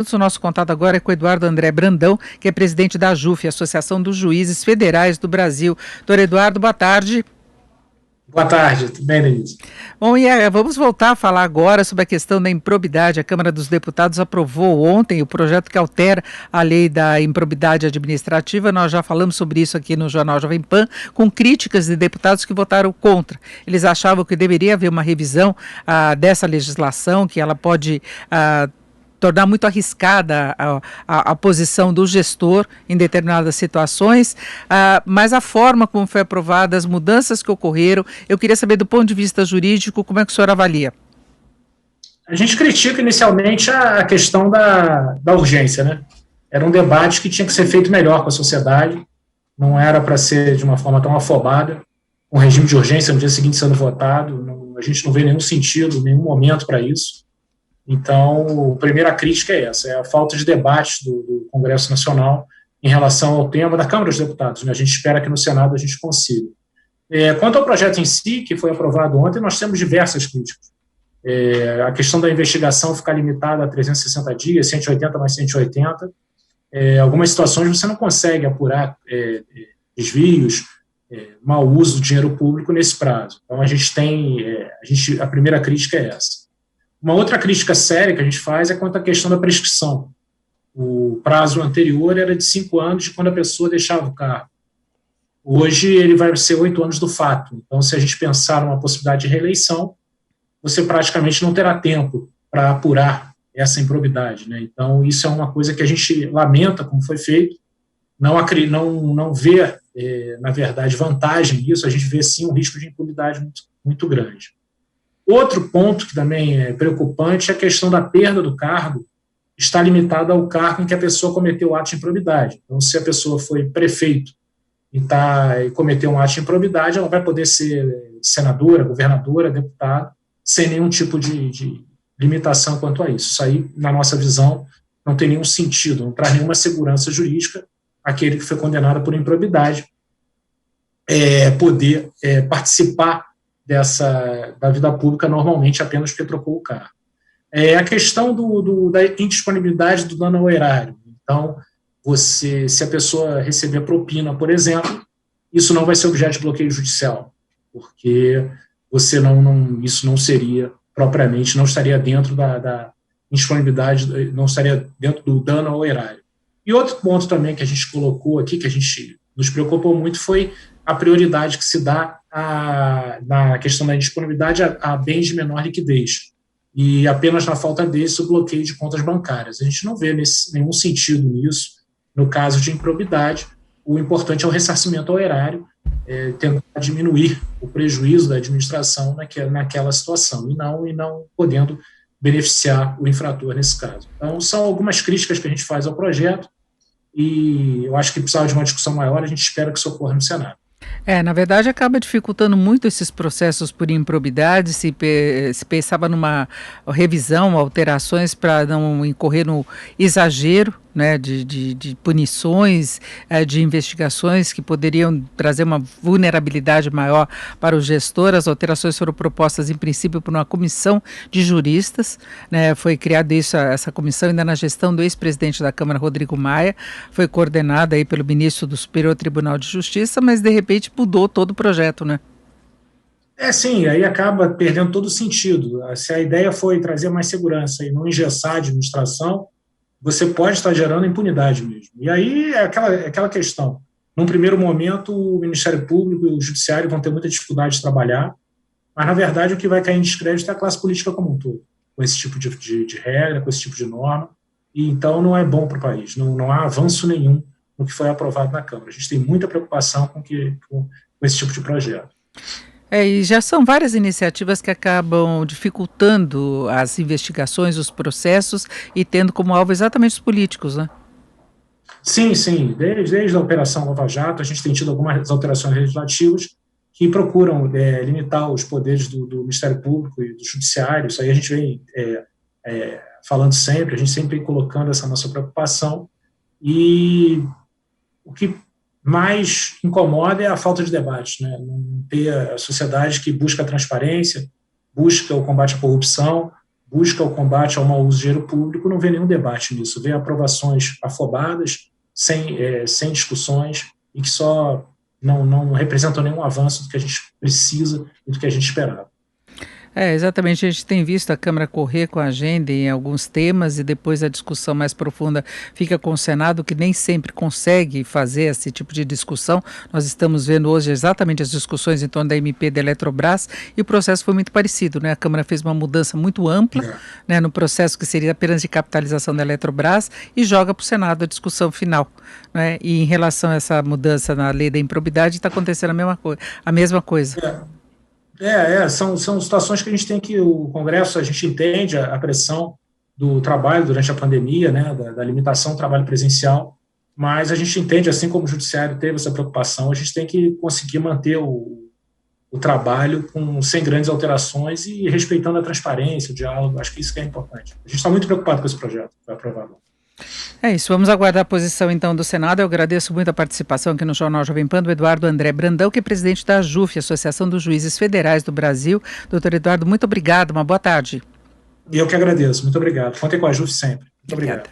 O nosso contato agora é com o Eduardo André Brandão, que é presidente da AJUF, Associação dos Juízes Federais do Brasil. Doutor Eduardo, boa tarde. Boa tarde, tudo bem, Denise? Bom, vamos voltar a falar agora sobre a questão da improbidade. A Câmara dos Deputados aprovou ontem o projeto que altera a lei da improbidade administrativa. Nós já falamos sobre isso aqui no Jornal Jovem Pan, com críticas de deputados que votaram contra. Eles achavam que deveria haver uma revisão dessa legislação, que ela pode tornar muito arriscada a posição do gestor em determinadas situações, mas a forma como foi aprovada, as mudanças que ocorreram, eu queria saber do ponto de vista jurídico, como é que o senhor avalia? A gente critica inicialmente a questão da urgência, né? Era um debate que tinha que ser feito melhor com a sociedade, não era para ser de uma forma tão afobada, um regime de urgência no dia seguinte sendo votado, a gente não vê nenhum sentido, nenhum momento para isso. Então, a primeira crítica é essa, é a falta de debate do Congresso Nacional em relação ao tema da Câmara dos Deputados, né? A gente espera que no Senado a gente consiga. Quanto ao projeto em si, que foi aprovado ontem, nós temos diversas críticas. A questão da investigação ficar limitada a 360 dias, 180 mais 180, algumas situações você não consegue apurar desvios, mau uso do dinheiro público nesse prazo. Então, a primeira crítica é essa. Uma outra crítica séria que a gente faz é quanto à questão da prescrição. O prazo anterior era de 5 anos de quando a pessoa deixava o cargo. Hoje ele vai ser 8 anos do fato. Então, se a gente pensar numa possibilidade de reeleição, você praticamente não terá tempo para apurar essa improbidade, né? Então, isso é uma coisa que a gente lamenta como foi feito, não vê, na verdade, vantagem nisso, a gente vê sim um risco de impunidade muito, muito grande. Outro ponto que também é preocupante é a questão da perda do cargo está limitada ao cargo em que a pessoa cometeu o ato de improbidade. Então, se a pessoa foi prefeito e cometeu um ato de improbidade, ela vai poder ser senadora, governadora, deputada, sem nenhum tipo de limitação quanto a isso. Isso aí, na nossa visão, não tem nenhum sentido, não traz nenhuma segurança jurídica aquele que foi condenado por improbidade poder participar da vida pública normalmente apenas porque trocou o cargo. A questão da indisponibilidade do dano ao erário. Então, se a pessoa receber propina, por exemplo, isso não vai ser objeto de bloqueio judicial, porque isso não seria propriamente, não estaria dentro da indisponibilidade, não estaria dentro do dano ao erário. E outro ponto também que a gente colocou aqui, que a gente nos preocupou muito, foi a prioridade que se dá na questão da indisponibilidade a bens de menor liquidez. E apenas na falta desse, o bloqueio de contas bancárias. A gente não vê nenhum sentido nisso. No caso de improbidade, o importante é o ressarcimento ao erário, tentar diminuir o prejuízo da administração naquela situação, e não podendo beneficiar o infrator nesse caso. Então, são algumas críticas que a gente faz ao projeto, e eu acho que precisava de uma discussão maior, a gente espera que isso ocorra no Senado. Na verdade, acaba dificultando muito esses processos por improbidade. Se pensava numa revisão, alterações para não incorrer no exagero, né, de punições, de investigações que poderiam trazer uma vulnerabilidade maior para o gestor. As alterações foram propostas, em princípio, por uma comissão de juristas, né, foi criada essa comissão ainda na gestão do ex-presidente da Câmara, Rodrigo Maia, foi coordenada aí pelo ministro do Superior Tribunal de Justiça, mas de repente mudou todo o projeto, né? Sim, aí acaba perdendo todo o sentido. Se a ideia foi trazer mais segurança e não engessar a administração, você pode estar gerando impunidade mesmo. E aí é aquela questão. Num primeiro momento, o Ministério Público e o Judiciário vão ter muita dificuldade de trabalhar, mas, na verdade, o que vai cair em descrédito é a classe política como um todo, com esse tipo de regra, com esse tipo de norma, e então não é bom para o país, não há avanço nenhum no que foi aprovado na Câmara. A gente tem muita preocupação com esse tipo de projeto. E já são várias iniciativas que acabam dificultando as investigações, os processos e tendo como alvo exatamente os políticos, né? Sim. Desde a Operação Lava Jato, a gente tem tido algumas alterações legislativas que procuram limitar os poderes do Ministério Público e do Judiciário. Isso aí a gente vem falando sempre, a gente sempre vem colocando essa nossa preocupação. E o que mais incomoda é a falta de debate, né? Não ter a sociedade que busca a transparência, busca o combate à corrupção, busca o combate ao mau uso de dinheiro público, não vê nenhum debate nisso, vê aprovações afobadas, sem discussões, e que só não representam nenhum avanço do que a gente precisa e do que a gente esperava. Exatamente, a gente tem visto a Câmara correr com a agenda em alguns temas e depois a discussão mais profunda fica com o Senado, que nem sempre consegue fazer esse tipo de discussão. Nós estamos vendo hoje exatamente as discussões em torno da MP da Eletrobras e o processo foi muito parecido, né? A Câmara fez uma mudança muito ampla, né, no processo que seria apenas de capitalização da Eletrobras e joga para o Senado a discussão final, né? E em relação a essa mudança na lei da improbidade está acontecendo a mesma coisa. São situações que a gente tem que, o Congresso, a gente entende a pressão do trabalho durante a pandemia, né, da limitação do trabalho presencial, mas a gente entende, assim como o Judiciário teve essa preocupação, a gente tem que conseguir manter o trabalho sem grandes alterações e respeitando a transparência, o diálogo, acho que isso que é importante. A gente está muito preocupado com esse projeto, que foi aprovado. É isso, vamos aguardar a posição então do Senado. Eu agradeço muito a participação aqui no Jornal Jovem Pan do Eduardo André Brandão, que é presidente da AJUF, Associação dos Juízes Federais do Brasil. Doutor Eduardo, muito obrigado, uma boa tarde. E eu que agradeço, muito obrigado. Contem com a AJUF sempre. Muito obrigado.